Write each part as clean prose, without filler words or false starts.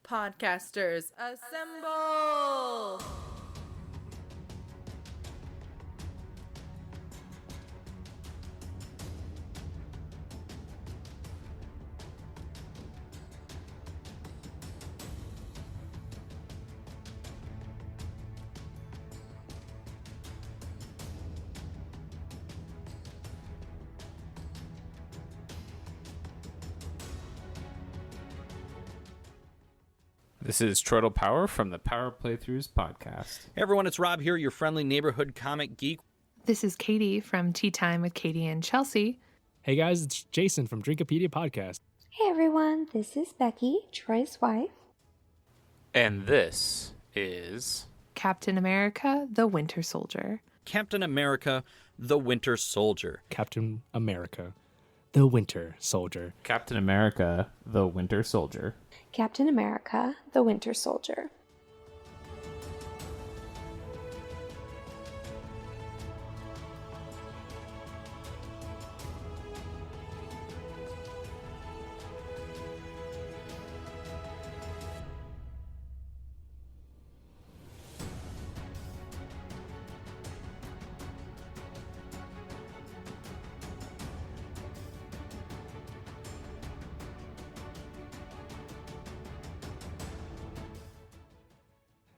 Podcasters, assemble! This is Troytle Power from the Power Playthroughs podcast. Hey everyone, it's Rob here, your friendly neighborhood comic geek. This is Katie from Tea Time with Katie and Chelsea. Hey guys, it's Jason from Drinkopedia Podcast. Hey everyone, this is Becky, Troy's wife. And this is Captain America, the Winter Soldier. Captain America, the Winter Soldier. Captain America, the Winter Soldier. Captain America, the Winter Soldier. Captain America, the Winter Soldier.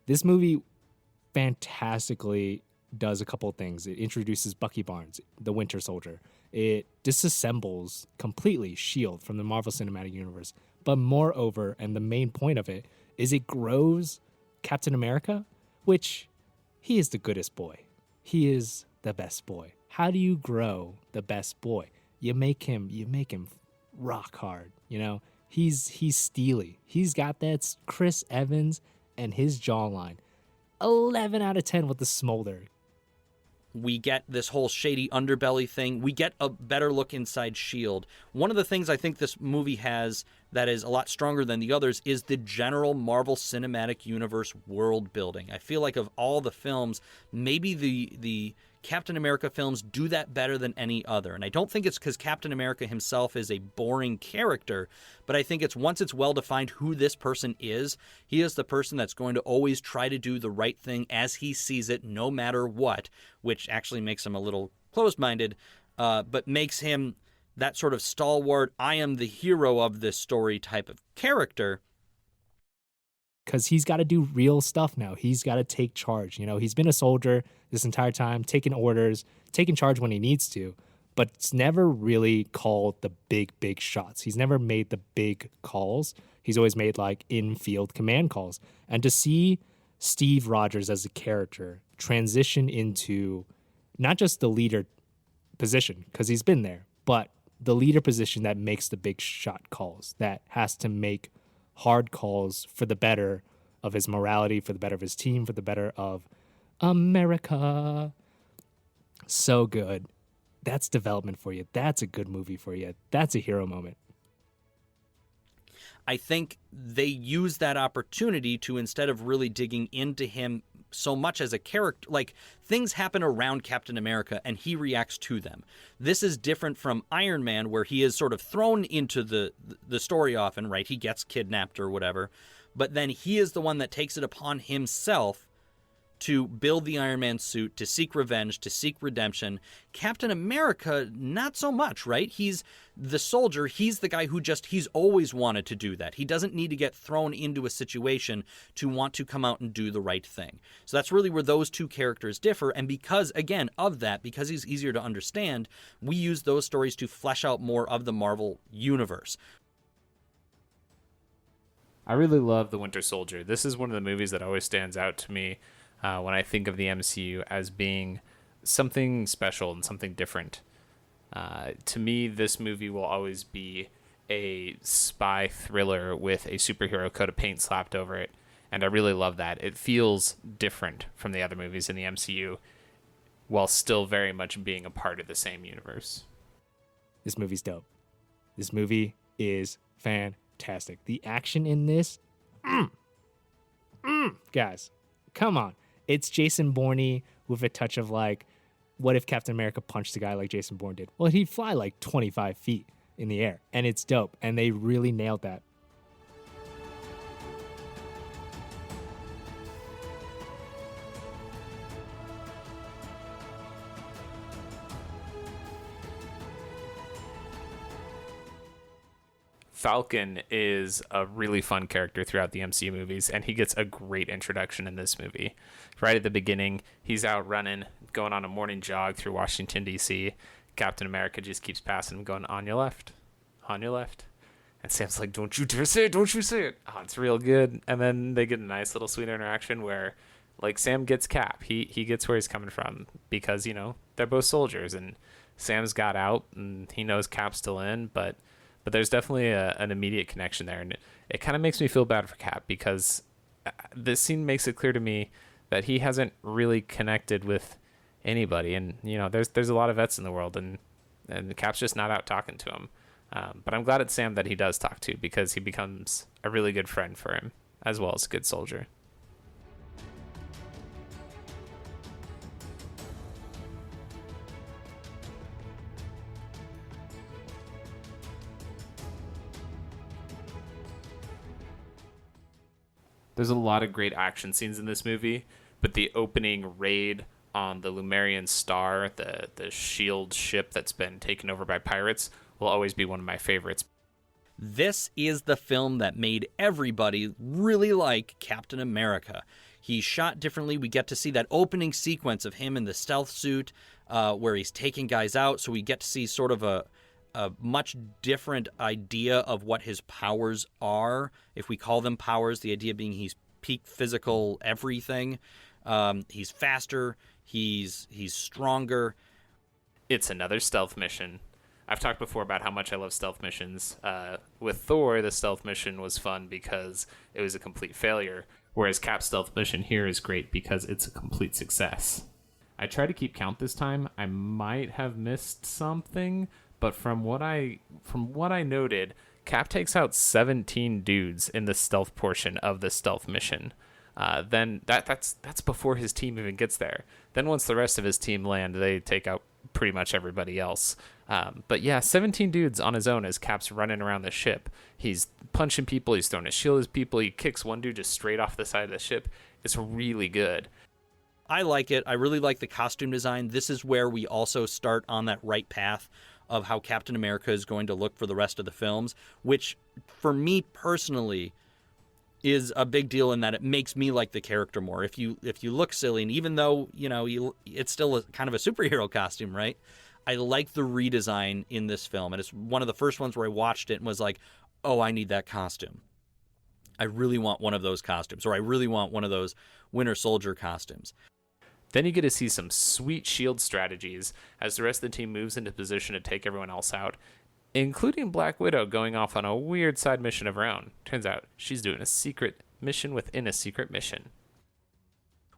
This movie fantastically does a couple of things. It introduces Bucky Barnes, the Winter Soldier. It disassembles completely S.H.I.E.L.D. from the Marvel Cinematic Universe. But moreover, and the main point of it, is it grows Captain America, which he is the goodest boy. He is the best boy. How do you grow the best boy? You make him rock hard, you know? He's steely. He's got that Chris Evans and his jawline. 11 out of 10 with the smolder. We get this whole shady underbelly thing. We get a better look inside S.H.I.E.L.D. One of the things I think this movie has that is a lot stronger than the others is the general Marvel Cinematic Universe world building. I feel like of all the films, maybe the Captain America films do that better than any other. And I don't think it's because Captain America himself is a boring character, but I think it's once it's well-defined who this person is, he is the person that's going to always try to do the right thing as he sees it, no matter what, which actually makes him a little closed-minded, but makes him that sort of stalwart, I am the hero of this story type of character. Because he's got to do real stuff now. He's got to take charge. You know, he's been a soldier this entire time, taking orders, taking charge when he needs to, but it's never really called the big shots. He's never made the big calls. He's always made like in-field command calls. And to see Steve Rogers as a character transition into not just the leader position, because he's been there, but the leader position that makes the big shot calls, that has to make hard calls for the better of his morality, for the better of his team, for the better of America. So good. That's development for you. That's a good movie for you. That's a hero moment. I think they use that opportunity to, instead of really digging into him so much as a character, like things happen around Captain America and he reacts to them. This is different from Iron Man, where he is sort of thrown into the story often, right? He gets kidnapped or whatever, but then he is the one that takes it upon himself to build the Iron Man suit, to seek revenge, to seek redemption. Captain America, not so much, right? He's the soldier. He's the guy who he's always wanted to do that. He doesn't need to get thrown into a situation to want to come out and do the right thing. So that's really where those two characters differ. And because, again, of that, because he's easier to understand, we use those stories to flesh out more of the Marvel universe. I really love The Winter Soldier. This is one of the movies that always stands out to me when I think of the MCU as being something special and something different. To me, this movie will always be a spy thriller with a superhero coat of paint slapped over it, and I really love that. It feels different from the other movies in the MCU, while still very much being a part of the same universe. This movie's dope. This movie is fantastic. The action in this, guys, come on. It's Jason Bourne with a touch of like, what if Captain America punched a guy like Jason Bourne did? Well, he'd fly like 25 feet in the air, and it's dope, and they really nailed that. Falcon is a really fun character throughout the MCU movies, and he gets a great introduction in this movie. Right at the beginning, he's out running, going on a morning jog through Washington, D.C. Captain America just keeps passing him, going, on your left, on your left. And Sam's like, don't you dare say it, don't you say it. Oh, it's real good. And then they get a nice little sweet interaction where, like, Sam gets Cap. He gets where he's coming from because, you know, they're both soldiers, and Sam's got out, and he knows Cap's still in, but there's definitely an immediate connection there. And it kind of makes me feel bad for Cap because this scene makes it clear to me that he hasn't really connected with anybody. And, you know, there's a lot of vets in the world, and Cap's just not out talking to him. But I'm glad it's Sam that he does talk to, because he becomes a really good friend for him, as well as a good soldier. There's a lot of great action scenes in this movie, but the opening raid on the Lumerian Star, the shield ship that's been taken over by pirates, will always be one of my favorites. This is the film that made everybody really like Captain America. He's shot differently. We get to see that opening sequence of him in the stealth suit where he's taking guys out, so we get to see sort of a much different idea of what his powers are, if we call them powers, the idea being he's peak physical everything. He's faster, he's stronger. It's another stealth mission. I've talked before about how much I love stealth missions. With Thor, the stealth mission was fun because it was a complete failure, whereas Cap's stealth mission here is great because it's a complete success. I tried to keep count this time. I might have missed something, but from what I noted, Cap takes out 17 dudes in the stealth portion of the stealth mission. Then that's before his team even gets there. Then once the rest of his team land, they take out pretty much everybody else. But yeah, 17 dudes on his own as Cap's running around the ship. He's punching people, he's throwing his shield at people, he kicks one dude just straight off the side of the ship. It's really good. I like it. I really like the costume design. This is where we also start on that right path of how Captain America is going to look for the rest of the films, which for me personally is a big deal in that it makes me like the character more. If you look silly, and even though, you know, it's still kind of a superhero costume, right? I like the redesign in this film. And it's one of the first ones where I watched it and was like, oh, I need that costume. I really want one of those costumes, or I really want one of those Winter Soldier costumes. Then you get to see some sweet shield strategies as the rest of the team moves into position to take everyone else out, including Black Widow going off on a weird side mission of her own. Turns out she's doing a secret mission within a secret mission.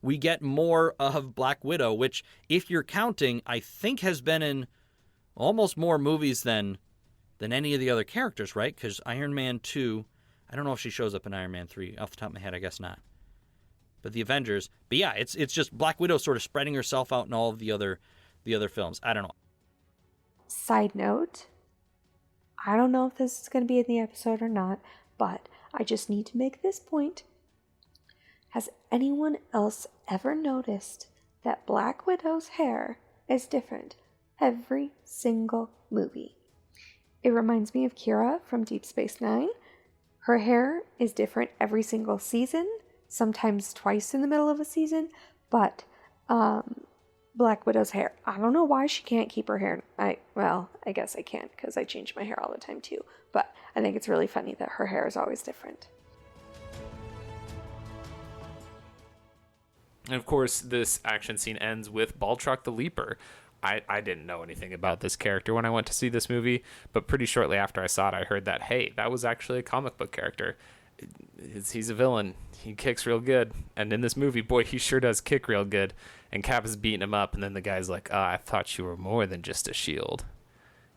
We get more of Black Widow, which, if you're counting, I think has been in almost more movies than any of the other characters, right? Because Iron Man 2, I don't know if she shows up in Iron Man 3. Off the top of my head, I guess not. But the Avengers. But yeah, it's just Black Widow sort of spreading herself out in all of the other films. I don't know. Side note, I don't know if this is going to be in the episode or not, but I just need to make this point. Has anyone else ever noticed that Black Widow's hair is different every single movie? It reminds me of Kira from Deep Space Nine. Her hair is different every single season, sometimes twice in the middle of a season, but Black Widow's hair, I don't know why she can't keep her hair. I guess I can't because I change my hair all the time too, but I think it's really funny that her hair is always different. And of course, this action scene ends with Baltrock the Leaper. I didn't know anything about this character when I went to see this movie, but pretty shortly after I saw it, I heard that, hey, that was actually a comic book character. He's a villain. He kicks real good. And in this movie, boy, he sure does kick real good. And Cap is beating him up, and then the guy's like, I thought you were more than just a shield.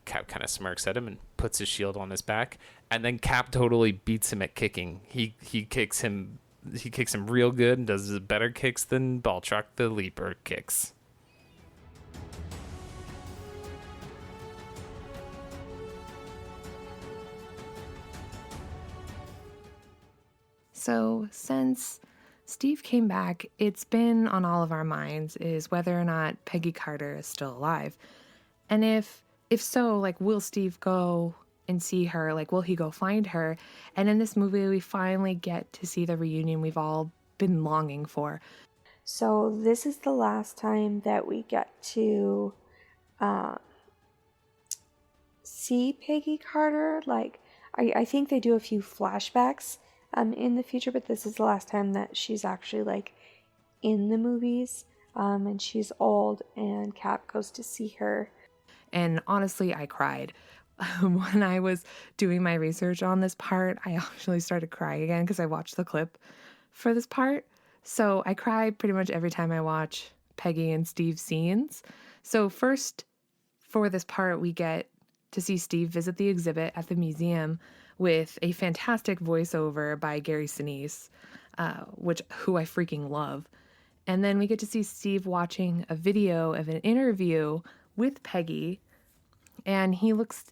Cap kind of smirks at him and puts his shield on his back. And then Cap totally beats him at kicking. He kicks him real good and does better kicks than Baltrock the Leaper kicks. So since Steve came back, it's been on all of our minds is whether or not Peggy Carter is still alive. And if so, like, will Steve go and see her? Like, will he go find her? And in this movie, we finally get to see the reunion we've all been longing for. So this is the last time that we get to see Peggy Carter. Like, I think they do a few flashbacks in the future, but this is the last time that she's actually like in the movies. And she's old, and Cap goes to see her. And honestly, I cried. When I was doing my research on this part, I actually started crying again because I watched the clip for this part. So I cry pretty much every time I watch Peggy and Steve scenes. So first, for this part, we get to see Steve visit the exhibit at the museum with a fantastic voiceover by Gary Sinise, who I freaking love. And then we get to see Steve watching a video of an interview with Peggy, and he looks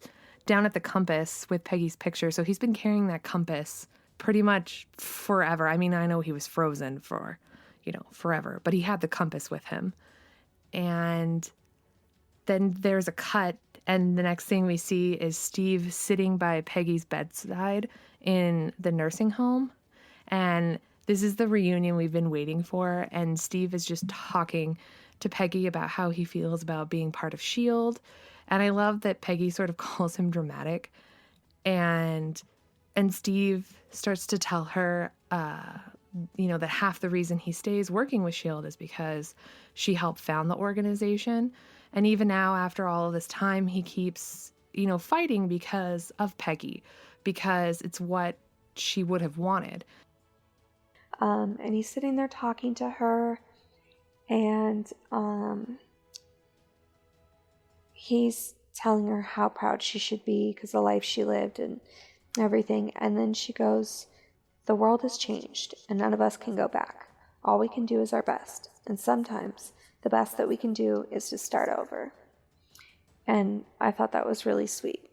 down at the compass with Peggy's picture. So he's been carrying that compass pretty much forever. I mean, I know he was frozen for, forever, but he had the compass with him. And then there's a cut, and the next thing we see is Steve sitting by Peggy's bedside in the nursing home. And this is the reunion we've been waiting for, and Steve is just talking to Peggy about how he feels about being part of S.H.I.E.L.D. And I love that Peggy sort of calls him dramatic, and Steve starts to tell her, that half the reason he stays working with S.H.I.E.L.D. is because she helped found the organization. And even now, after all of this time, he keeps, fighting because of Peggy, because it's what she would have wanted. And he's sitting there talking to her, and he's telling her how proud she should be because the life she lived and everything. And then she goes, "The world has changed, and none of us can go back. All we can do is our best. And sometimes the best that we can do is to start over." And I thought that was really sweet.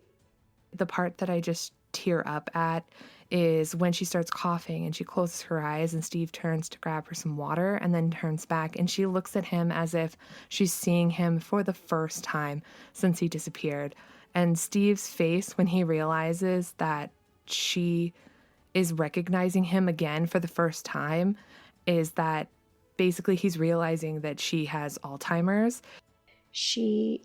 The part that I just tear up at is when she starts coughing and she closes her eyes and Steve turns to grab her some water and then turns back and she looks at him as if she's seeing him for the first time since he disappeared. And Steve's face when he realizes that she is recognizing him again for the first time is that basically he's realizing that she has Alzheimer's. She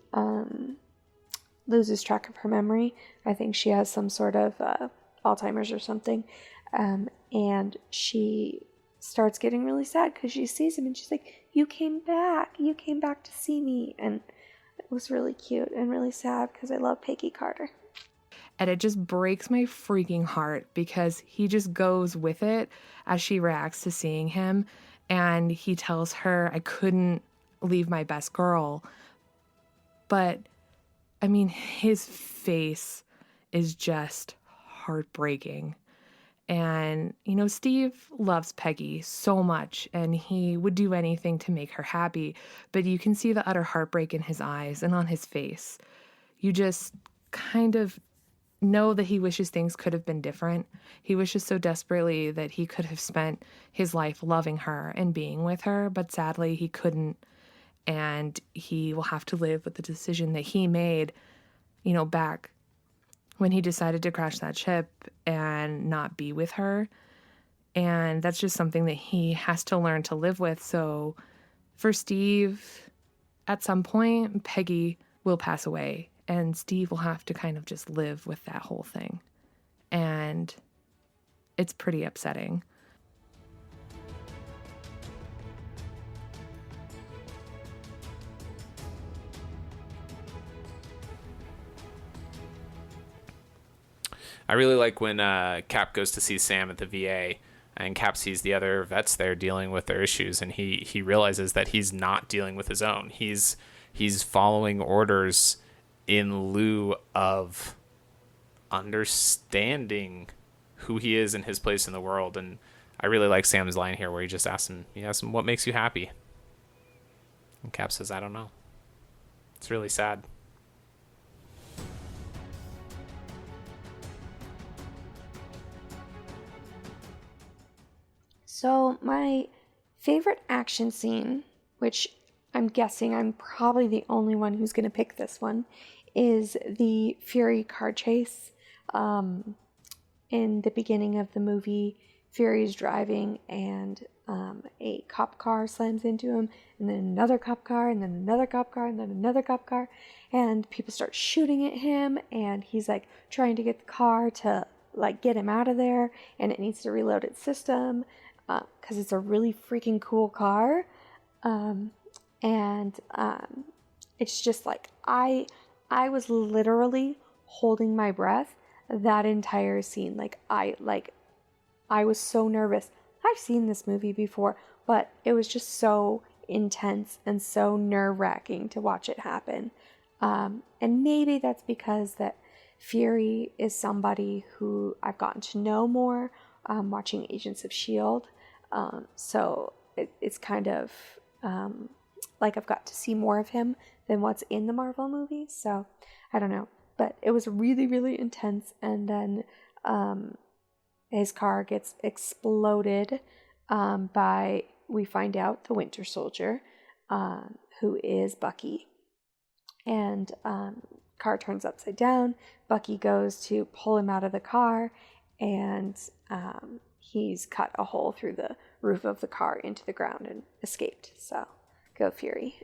loses track of her memory. I think she has some sort of Alzheimer's or something. And she starts getting really sad because she sees him and she's like, you came back to see me. And it was really cute and really sad because I love Peggy Carter. And it just breaks my freaking heart because he just goes with it as she reacts to seeing him. And he tells her, I couldn't leave my best girl. But, I mean, his face is just heartbreaking. And, Steve loves Peggy so much and he would do anything to make her happy. But you can see the utter heartbreak in his eyes and on his face. You just kind of know that he wishes things could have been different. He wishes so desperately that he could have spent his life loving her and being with her, but sadly he couldn't. And he will have to live with the decision that he made, back when he decided to crash that ship and not be with her. And that's just something that he has to learn to live with. So for Steve, at some point, Peggy will pass away. And Steve will have to kind of just live with that whole thing. And it's pretty upsetting. I really like when Cap goes to see Sam at the VA and Cap sees the other vets there dealing with their issues, and he realizes that he's not dealing with his own. He's following orders in lieu of understanding who he is and his place in the world. And I really like Sam's line here where he asks him, what makes you happy? And Cap says, I don't know. It's really sad. So my favorite action scene, which I'm guessing I'm probably the only one who's going to pick this one, is the Fury car chase. In the beginning of the movie, Fury is driving and a cop car slams into him, and then another cop car, and then another cop car, and then another cop car, and people start shooting at him, and he's like trying to get the car to like get him out of there, and it needs to reload its system because it's a really freaking cool car. It's just like I was literally holding my breath that entire scene. I was so nervous. I've seen this movie before, but it was just so intense and so nerve-wracking to watch it happen. And maybe that's because that Fury is somebody who I've gotten to know more watching Agents of S.H.I.E.L.D. So it's kind of like I've got to see more of him than what's in the Marvel movies. So I don't know. But it was really, really intense. And then his car gets exploded by, we find out, the Winter Soldier, who is Bucky. And car turns upside down. Bucky goes to pull him out of the car, and he's cut a hole through the roof of the car into the ground and escaped. So go Fury.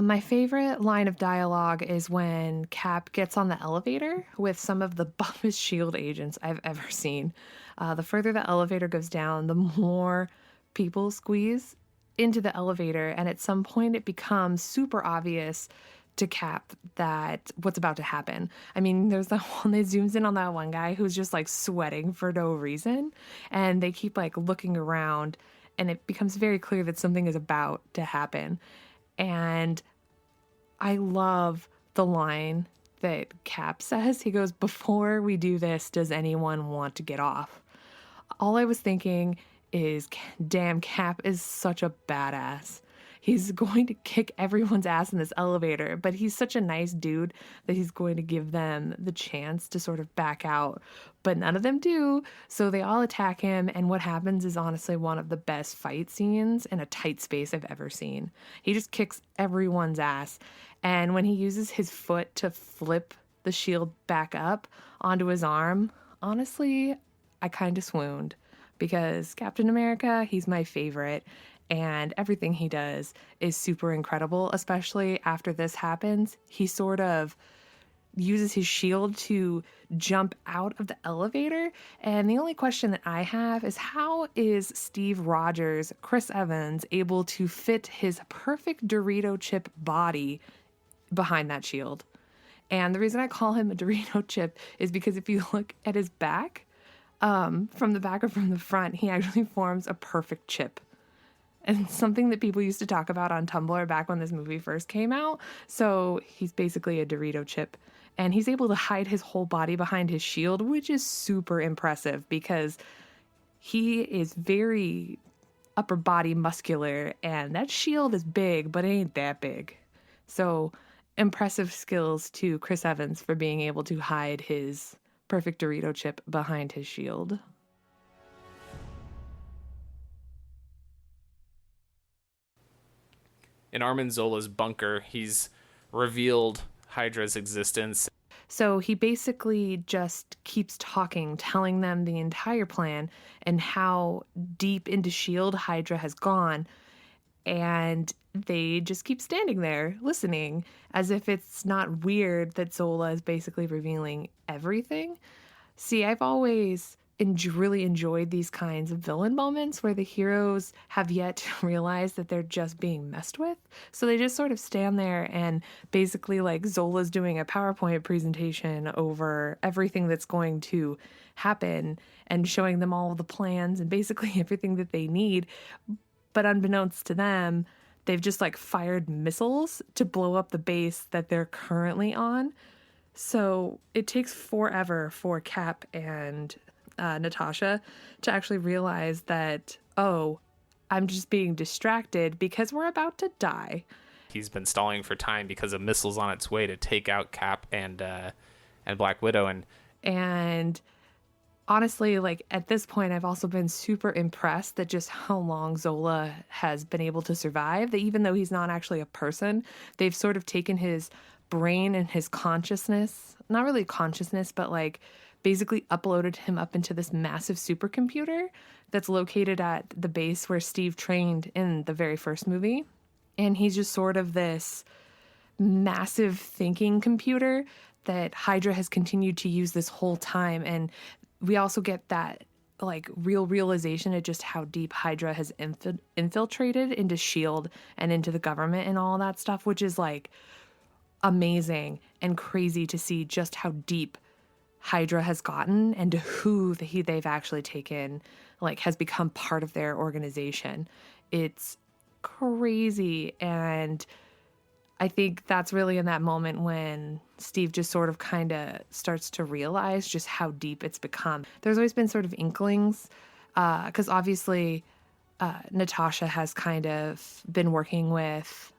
My favorite line of dialogue is when Cap gets on the elevator with some of the buffest S.H.I.E.L.D. agents I've ever seen. The further the elevator goes down, the more people squeeze into the elevator, and at some point it becomes super obvious to Cap that what's about to happen. I mean, there's that one that zooms in on that one guy who's just like sweating for no reason, and they keep like looking around, and it becomes very clear that something is about to happen. And I love the line that Cap says. He goes, "Before we do this, does anyone want to get off?" All I was thinking is, damn, Cap is such a badass. He's going to kick everyone's ass in this elevator, but he's such a nice dude that he's going to give them the chance to sort of back out. But none of them do, so they all attack him, and what happens is honestly one of the best fight scenes in a tight space I've ever seen. He just kicks everyone's ass, and when he uses his foot to flip the shield back up onto his arm, honestly, I kind of swooned, because Captain America, he's my favorite, and everything he does is super incredible, especially after this happens. He sort of uses his shield to jump out of the elevator. And the only question that I have is, how is Steve Rogers, Chris Evans, able to fit his perfect Dorito chip body behind that shield? And the reason I call him a Dorito chip is because if you look at his back, from the back or from the front, he actually forms a perfect chip. And something that people used to talk about on Tumblr back when this movie first came out. So he's basically a Dorito chip. And he's able to hide his whole body behind his shield, which is super impressive because he is very upper body muscular. And that shield is big, but it ain't that big. So impressive skills to Chris Evans for being able to hide his perfect Dorito chip behind his shield. In Armin Zola's bunker, he's revealed Hydra's existence. So he basically just keeps talking, telling them the entire plan and how deep into S.H.I.E.L.D. Hydra has gone. And they just keep standing there listening as if it's not weird that Zola is basically revealing everything. See, I've always really enjoyed these kinds of villain moments where the heroes have yet to realize that they're just being messed with. So they just sort of stand there and basically like Zola's doing a PowerPoint presentation over everything that's going to happen and showing them all of the plans and basically everything that they need. But unbeknownst to them, they've just like fired missiles to blow up the base that they're currently on. So it takes forever for Cap and Natasha to actually realize that, oh, I'm just being distracted because we're about to die. He's been stalling for time because of missiles on its way to take out Cap and Black Widow. And honestly, like at this point, I've also been super impressed that just how long Zola has been able to survive. That even though he's not actually a person, they've sort of taken his brain and his consciousness, not really consciousness, but like basically uploaded him up into this massive supercomputer that's located at the base where Steve trained in the very first movie. And he's just sort of this massive thinking computer that Hydra has continued to use this whole time. And we also get that like real realization of just how deep Hydra has infiltrated into SHIELD and into the government and all that stuff, which is like amazing and crazy to see just how deep Hydra has gotten and to who they've actually taken, like has become part of their organization. It's crazy. And I think that's really in that moment when Steve just sort of kind of starts to realize just how deep it's become. There's always been sort of inklings, because obviously Natasha has kind of been working with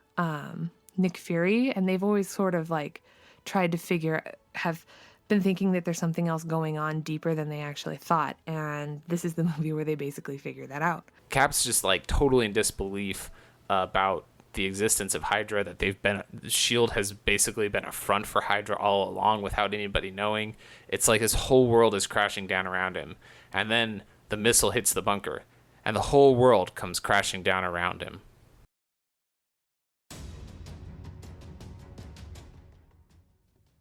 Nick Fury, and they've always sort of like tried to have been thinking that there's something else going on deeper than they actually thought. And this is the movie where they basically figure that out. Cap's just like totally in disbelief about the existence of Hydra, that SHIELD has basically been a front for Hydra all along without anybody knowing. It's like his whole world is crashing down around him. And then the missile hits the bunker, and the whole world comes crashing down around him.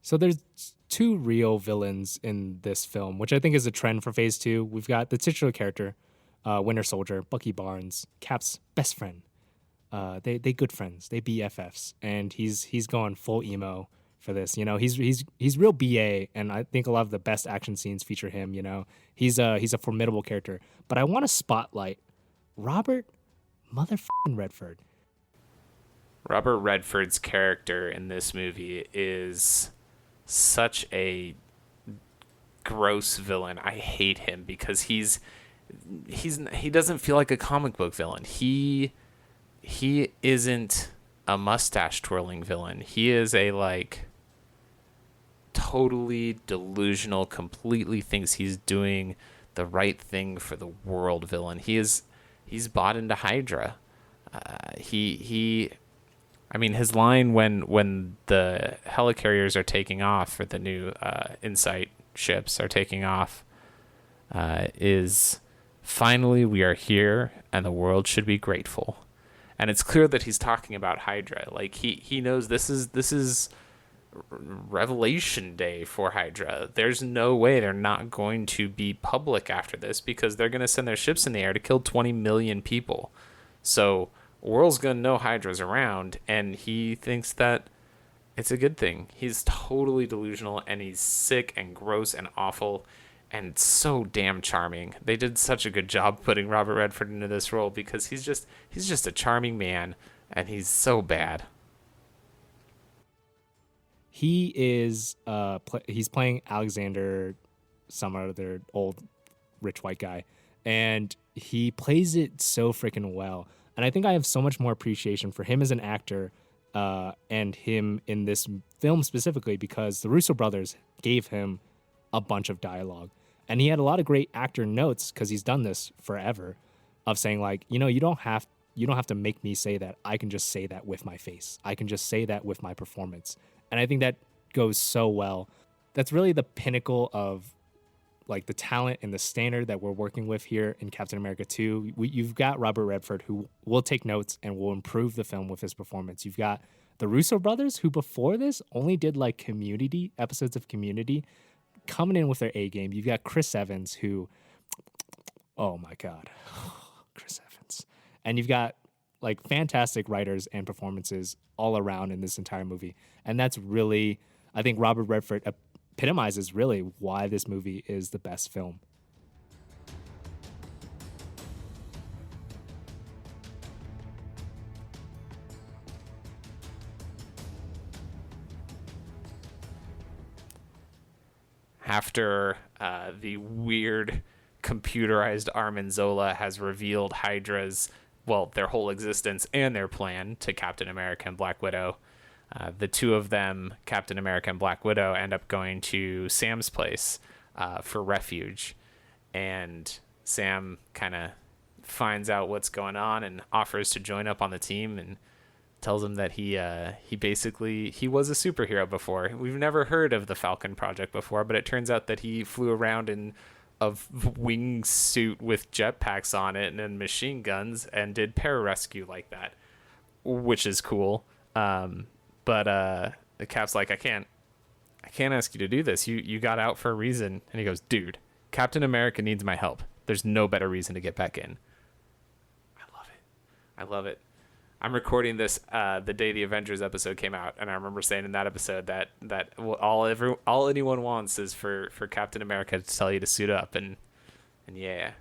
So there's two real villains in this film, which I think is a trend for Phase 2. We've got the titular character, Winter Soldier, Bucky Barnes, Cap's best friend. They good friends. They BFFs, and he's going full emo for this. You know, he's real BA, and I think a lot of the best action scenes feature him. You know, he's a formidable character. But I want to spotlight Robert motherfucking Redford. Robert Redford's character in this movie is such a gross villain. I hate him because he doesn't feel like a comic book villain. He isn't a mustache twirling villain. He is a like totally delusional, completely thinks he's doing the right thing for the world villain. He's bought into Hydra. I mean, his line when the helicarriers are taking off, or the new Insight ships are taking off, is, "Finally, we are here, and the world should be grateful." And it's clear that he's talking about Hydra. Like he knows this is Revelation Day for Hydra. There's no way they're not going to be public after this, because they're going to send their ships in the air to kill 20 million people. So the world's going to know Hydra's around, and he thinks that it's a good thing. He's totally delusional, and he's sick and gross and awful and so damn charming. They did such a good job putting Robert Redford into this role, because he's just a charming man, and he's so bad. He is he's playing Alexander Summer, their old rich white guy, and he plays it so freaking well. And I think I have so much more appreciation for him as an actor, and him in this film specifically, because the Russo brothers gave him a bunch of dialogue. And he had a lot of great actor notes, because he's done this forever, of saying like, you don't have to make me say that. I can just say that with my face. I can just say that with my performance. And I think that goes so well. That's really the pinnacle of like the talent and the standard that we're working with here in Captain America 2. You've got Robert Redford, who will take notes and will improve the film with his performance. You've got the Russo brothers, who before this only did like episodes of Community, coming in with their A game. You've got Chris Evans, who, oh my God, Chris Evans. And you've got like fantastic writers and performances all around in this entire movie. And that's really, I think Robert Redford epitomizes really why this movie is the best film. After the weird computerized Armin Zola has revealed Hydra's, their whole existence and their plan to Captain America and Black Widow, the two of them, Captain America and Black Widow, end up going to Sam's place for refuge. and Sam kind of finds out what's going on and offers to join up on the team and tells him that he was a superhero before. We've never heard of the Falcon Project before, but it turns out that he flew around in a wingsuit with jetpacks on it and then machine guns and did pararescue like that, which is cool. But the Cap's like, I can't ask you to do this. You got out for a reason. And he goes, dude, Captain America needs my help. There's no better reason to get back in. I love it. I'm recording this the day the Avengers episode came out, and I remember saying in that episode that all anyone wants is for Captain America to tell you to suit up, and yeah,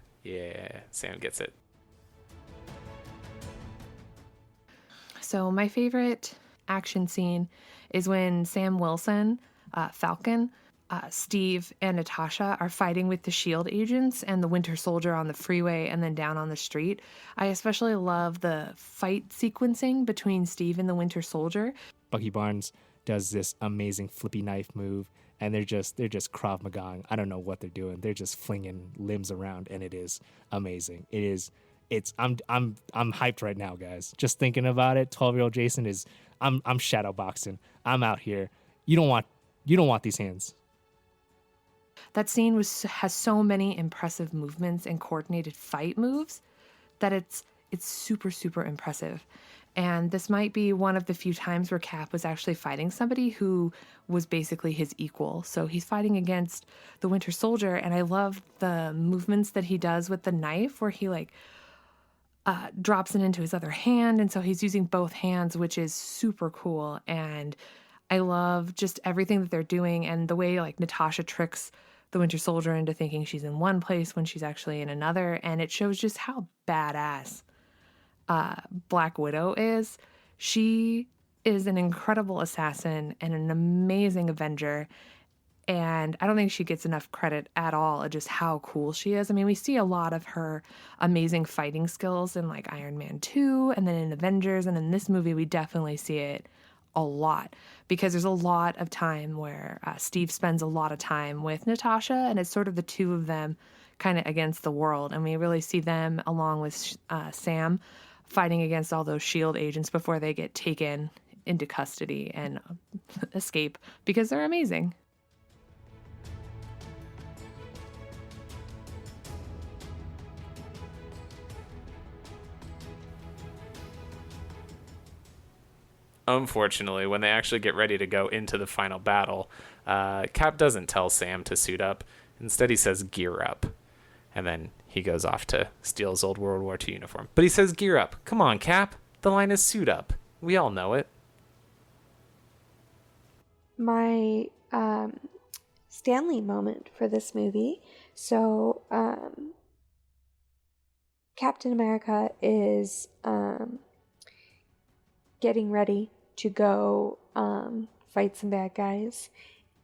Sam gets it. So my favorite action scene is when Sam Wilson, Falcon, Steve, and Natasha are fighting with the S.H.I.E.L.D. agents and the Winter Soldier on the freeway and then down on the street. I especially love the fight sequencing between Steve and the Winter Soldier. Bucky Barnes does this amazing flippy knife move, and they're just Krav Magaing. I don't know what they're doing. They're just flinging limbs around, and it is amazing. I'm hyped right now, guys. Just thinking about it, 12-year-old Jason I'm shadow boxing. I'm out here. You don't want these hands. That scene has so many impressive movements and coordinated fight moves that it's super, super impressive. And this might be one of the few times where Cap was actually fighting somebody who was basically his equal. So he's fighting against the Winter Soldier, and I love the movements that he does with the knife where he drops it into his other hand, and so he's using both hands, which is super cool. And I love just everything that they're doing, and the way Natasha tricks the Winter Soldier into thinking she's in one place when she's actually in another, and it shows just how badass Black Widow is. She is an incredible assassin and an amazing Avenger, and I don't think she gets enough credit at all at just how cool she is. I mean, we see a lot of her amazing fighting skills in Iron Man 2 and then in Avengers, and in this movie we definitely see it a lot because there's a lot of time where Steve spends a lot of time with Natasha, and it's sort of the two of them kind of against the world, and we really see them along with Sam fighting against all those S.H.I.E.L.D. agents before they get taken into custody and escape because they're amazing. Unfortunately, when they actually get ready to go into the final battle, Cap doesn't tell Sam to suit up. Instead, he says gear up. And then he goes off to steal his old World War II uniform. But he says gear up. Come on, Cap. The line is suit up. We all know it. My Stanley moment for this movie. So, Captain America is getting ready to go fight some bad guys,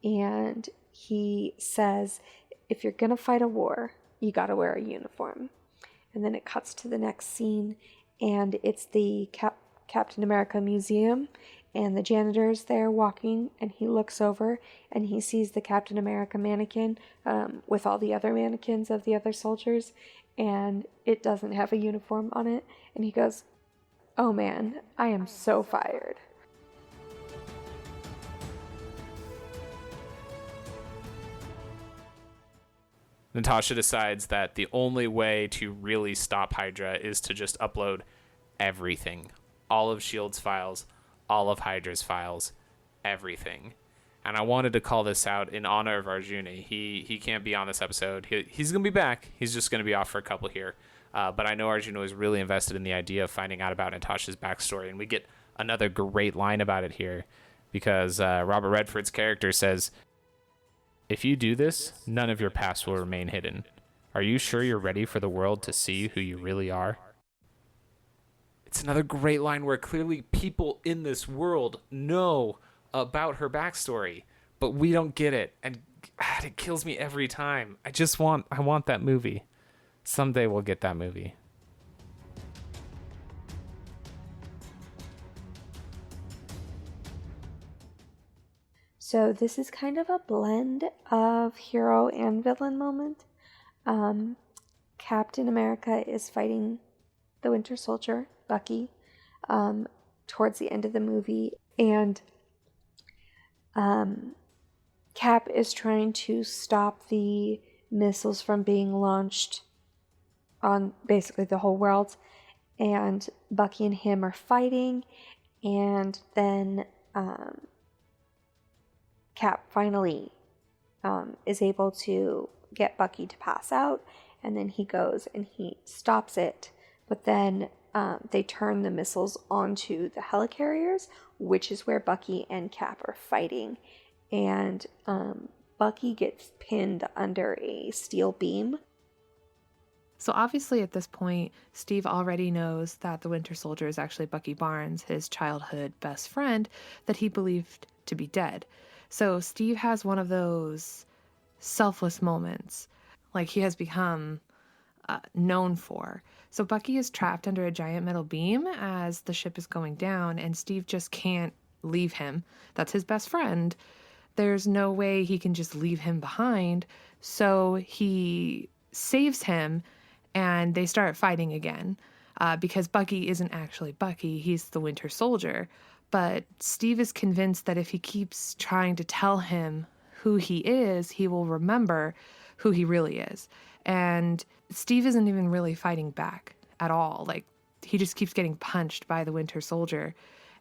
and he says, if you're gonna fight a war, you gotta wear a uniform. And then it cuts to the next scene, and it's the Captain America Museum, and the janitor's there walking, and he looks over and he sees the Captain America mannequin with all the other mannequins of the other soldiers, and it doesn't have a uniform on it, and he goes, oh man, I am so fired. Natasha decides that the only way to really stop Hydra is to just upload everything. All of S.H.I.E.L.D.'s files, all of Hydra's files, everything. And I wanted to call this out in honor of Arjuna. He can't be on this episode. He's going to be back. He's just going to be off for a couple here. But I know Arjuna was really invested in the idea of finding out about Natasha's backstory. And we get another great line about it here. Because Robert Redford's character says, if you do this, none of your past will remain hidden. Are you sure you're ready for the world to see who you really are? It's another great line where clearly people in this world know about her backstory, but we don't get it. And God, it kills me every time. I want that movie. Someday we'll get that movie. So this is kind of a blend of hero and villain moment. Captain America is fighting the Winter Soldier, Bucky, towards the end of the movie, and Cap is trying to stop the missiles from being launched on basically the whole world, and Bucky and him are fighting, and then Cap finally is able to get Bucky to pass out, and then he goes and he stops it, but then they turn the missiles onto the helicarriers, which is where Bucky and Cap are fighting, and Bucky gets pinned under a steel beam. So obviously at this point, Steve already knows that the Winter Soldier is actually Bucky Barnes, his childhood best friend that he believed to be dead. So Steve has one of those selfless moments, like he has become known for. So Bucky is trapped under a giant metal beam as the ship is going down, and Steve just can't leave him. That's his best friend. There's no way he can just leave him behind. So he saves him, and they start fighting again because Bucky isn't actually Bucky. He's the Winter Soldier. But Steve is convinced that if he keeps trying to tell him who he is, he will remember who he really is. And Steve isn't even really fighting back at all. Like, he just keeps getting punched by the Winter Soldier.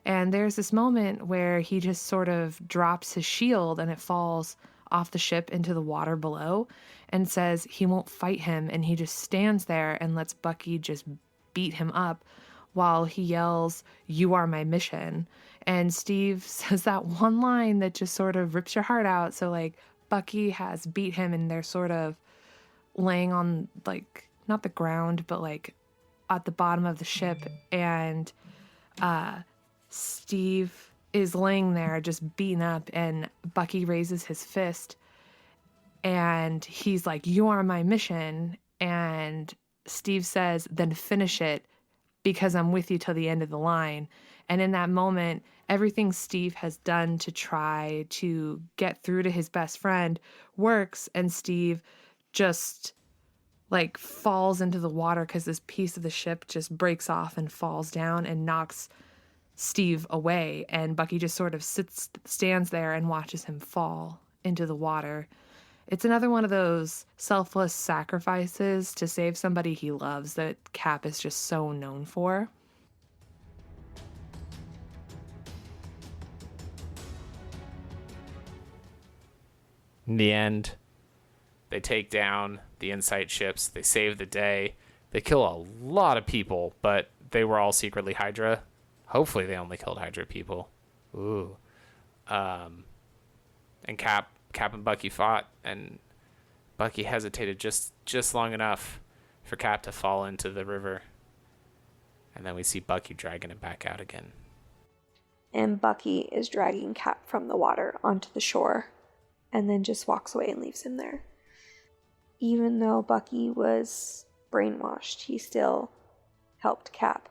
And there's this moment where he just sort of drops his shield and it falls off the ship into the water below and says he won't fight him. And he just stands there and lets Bucky just beat him up while he yells, "You are my mission." And Steve says that one line that just sort of rips your heart out. So like Bucky has beat him and they're sort of laying on, like, not the ground, but like at the bottom of the ship. And Steve is laying there just beaten up, and Bucky raises his fist and he's like, "You are my mission." And Steve says, "Then finish it, because I'm with you till the end of the line." And in that moment, everything Steve has done to try to get through to his best friend works, and Steve just like falls into the water because this piece of the ship just breaks off and falls down and knocks Steve away, and Bucky just sort of stands there and watches him fall into the water. It's another one of those selfless sacrifices to save somebody he loves that Cap is just so known for. In the end, they take down the Insight ships. They save the day. They kill a lot of people, but they were all secretly Hydra. Hopefully they only killed Hydra people. Ooh. And Cap and Bucky fought, and Bucky hesitated just long enough for Cap to fall into the river. And then we see Bucky dragging him back out again. And Bucky is dragging Cap from the water onto the shore, and then just walks away and leaves him there. Even though Bucky was brainwashed, he still helped Cap.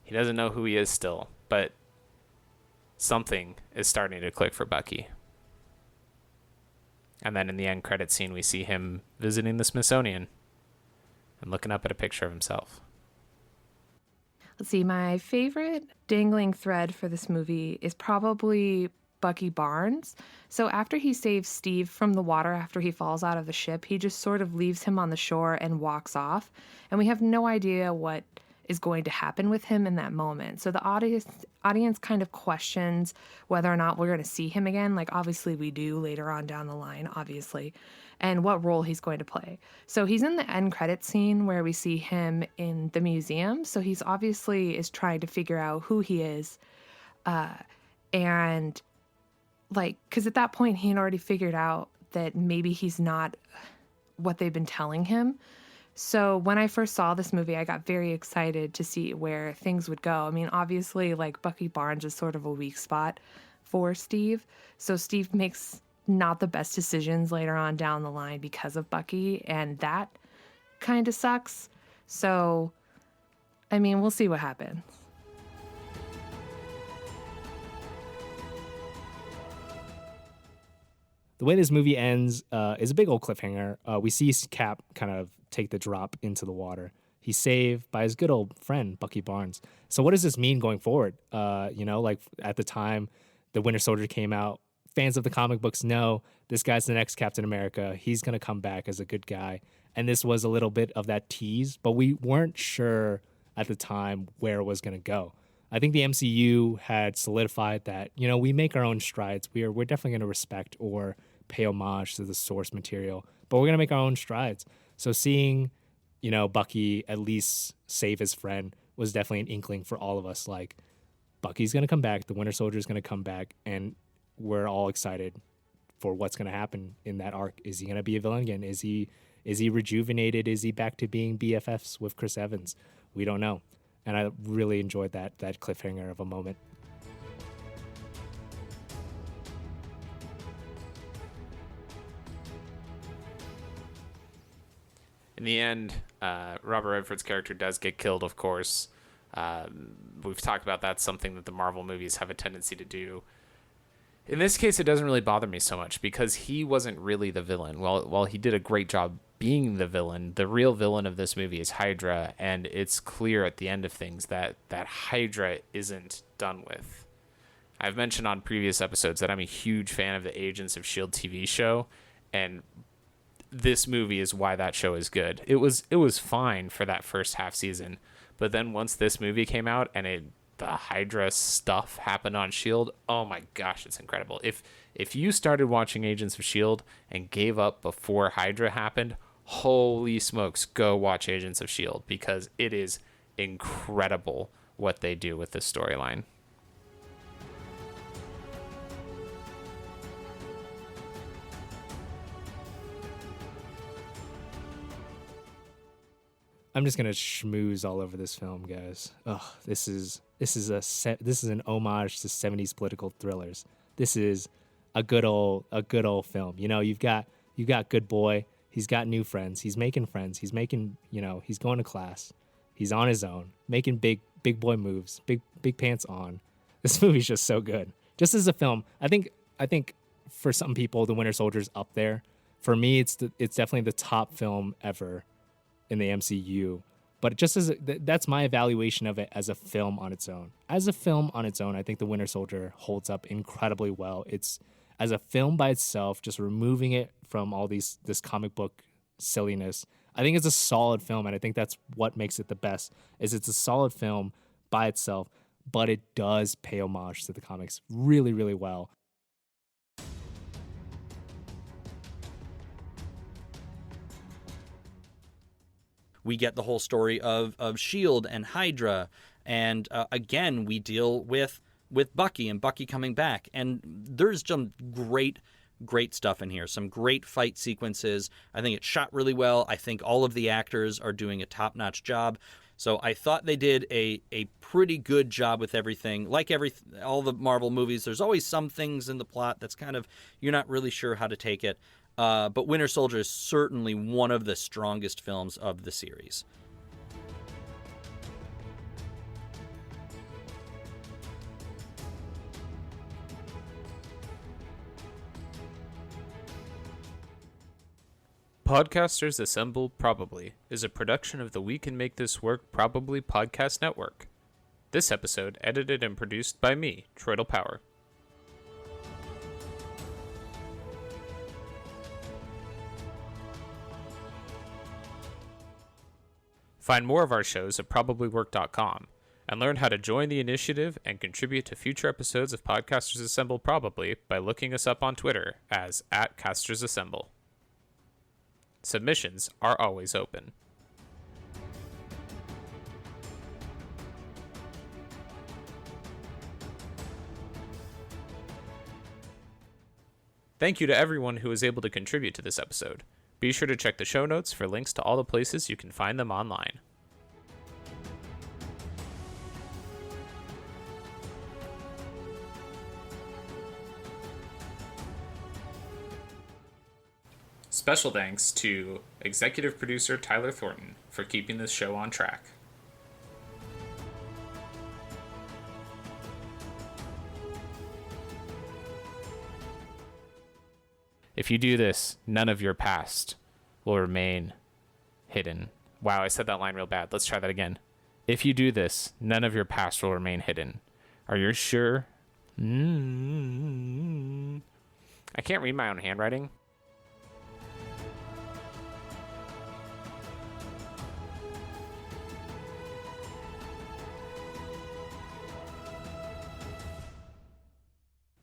He doesn't know who he is still, but something is starting to click for Bucky. And then in the end credit scene, we see him visiting the Smithsonian and looking up at a picture of himself. Let's see, my favorite dangling thread for this movie is probably Bucky Barnes. So after he saves Steve from the water after he falls out of the ship, he just sort of leaves him on the shore and walks off. And we have no idea what is going to happen with him in that moment. So the audience kind of questions whether or not we're going to see him again. Like, obviously we do later on down the line, obviously, and what role he's going to play. So he's in the end credit scene where we see him in the museum. So he's obviously is trying to figure out who he is. And like, because at that point he had already figured out that maybe he's not what they've been telling him. So when I first saw this movie, I got very excited to see where things would go. I mean, obviously, like, Bucky Barnes is sort of a weak spot for Steve. So Steve makes not the best decisions later on down the line because of Bucky, and that kind of sucks. So, I mean, we'll see what happens. the way this movie ends is a big old cliffhanger. We see Cap kind of take the drop into the water. He's saved by his good old friend, Bucky Barnes. So what does this mean going forward? Like at the time the Winter Soldier came out, fans of the comic books know this guy's the next Captain America. He's going to come back as a good guy. And this was a little bit of that tease, but we weren't sure at the time where it was going to go. I think the MCU had solidified that, we make our own strides. We're definitely going to respect or pay homage to the source material, but we're going to make our own strides. So seeing, Bucky at least save his friend was definitely an inkling for all of us. Like, Bucky's going to come back. The Winter Soldier is going to come back, and we're all excited for what's going to happen in that arc. Is he going to be a villain again? Is he rejuvenated? Is he back to being BFFs with Chris Evans? We don't know. And I really enjoyed that cliffhanger of a moment. In the end, Robert Redford's character does get killed, of course. We've talked about that's something that the Marvel movies have a tendency to do. In this case, it doesn't really bother me so much because he wasn't really the villain. While he did a great job being the villain, the real villain of this movie is Hydra, and it's clear at the end of things that Hydra isn't done with. I've mentioned on previous episodes that I'm a huge fan of the Agents of S.H.I.E.L.D. TV show, and this movie is why that show is good. It was fine for that first half season, but then once this movie came out and the Hydra stuff happened on S.H.I.E.L.D., oh my gosh, it's incredible. If you started watching Agents of S.H.I.E.L.D. and gave up before Hydra happened, holy smokes, go watch Agents of S.H.I.E.L.D. because it is incredible what they do with this storyline. I'm just gonna schmooze all over this film, guys. Oh, this is an homage to 70s political thrillers. This is a good old film. You've got good boy. He's got new friends. He's making friends. He's making, he's going to class. He's on his own, making big boy moves, big pants on. This movie's just so good. Just as a film, I think for some people, The Winter Soldier's up there. For me, it's definitely the top film ever in the MCU, but just that's my evaluation of it as a film on its own. As a film on its own, I think The Winter Soldier holds up incredibly well. It's as a film by itself, just removing it from all this comic book silliness. I think it's a solid film, and I think that's what makes it the best. Is it's a solid film by itself, but it does pay homage to the comics really, really well. We get the whole story of S.H.I.E.L.D. and Hydra, and again, we deal with Bucky and Bucky coming back, and there's some great stuff in here, some great fight sequences. I think it's shot really well. I think all of the actors are doing a top-notch job. So I thought they did a pretty good job with everything. Like all the Marvel movies, there's always some things in the plot that's kind of, you're not really sure how to take it. But Winter Soldier is certainly one of the strongest films of the series. Podcasters Assemble Probably is a production of the We Can Make This Work Probably Podcast Network. This episode edited and produced by me, Troytle Power. Find more of our shows at probablywork.com and learn how to join the initiative and contribute to future episodes of Podcasters Assemble Probably by looking us up on Twitter as @CastersAssemble. Submissions are always open. Thank you to everyone who was able to contribute to this episode. Be sure to check the show notes for links to all the places you can find them online. Special thanks to executive producer Tyler Thornton for keeping this show on track. If you do this, none of your past will remain hidden. Wow, I said that line real bad. Let's try that again. If you do this, none of your past will remain hidden. Are you sure? I can't read my own handwriting.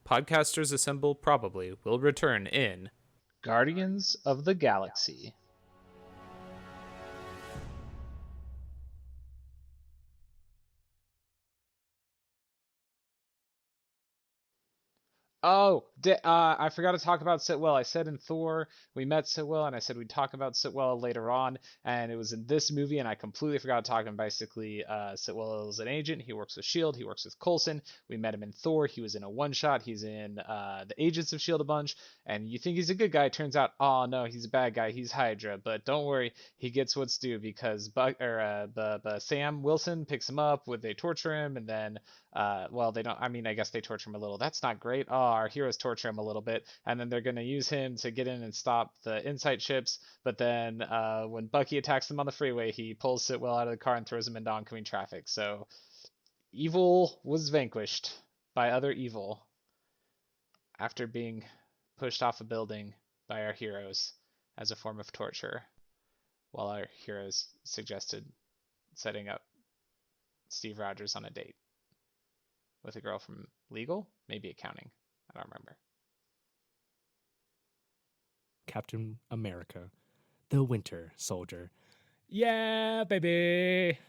Podcasters Assemble probably will return in Guardians of the Galaxy. Oh, I forgot to talk about Sitwell. I said in Thor we met Sitwell, and I said we'd talk about Sitwell later on, and it was in this movie, and I completely forgot to talk about. Basically, Sitwell is an agent. He works with Shield. He works with Coulson. We met him in Thor. He was in a one-shot. He's in the Agents of Shield a bunch, and you think he's a good guy. Turns out, oh no, he's a bad guy. He's Hydra. But don't worry, he gets what's due because Sam Wilson picks him up. They torture him, and then well, they don't. I mean, I guess they torture him a little. That's not great. Oh, our heroes torture him a little bit, and then they're going to use him to get in and stop the Insight ships. But then when Bucky attacks them on the freeway, he pulls Sitwell out of the car and throws him into oncoming traffic. So evil was vanquished by other evil after being pushed off a building by our heroes as a form of torture, while our heroes suggested setting up Steve Rogers on a date with a girl from legal, maybe accounting. I don't remember. Captain America, the Winter Soldier. Yeah, baby.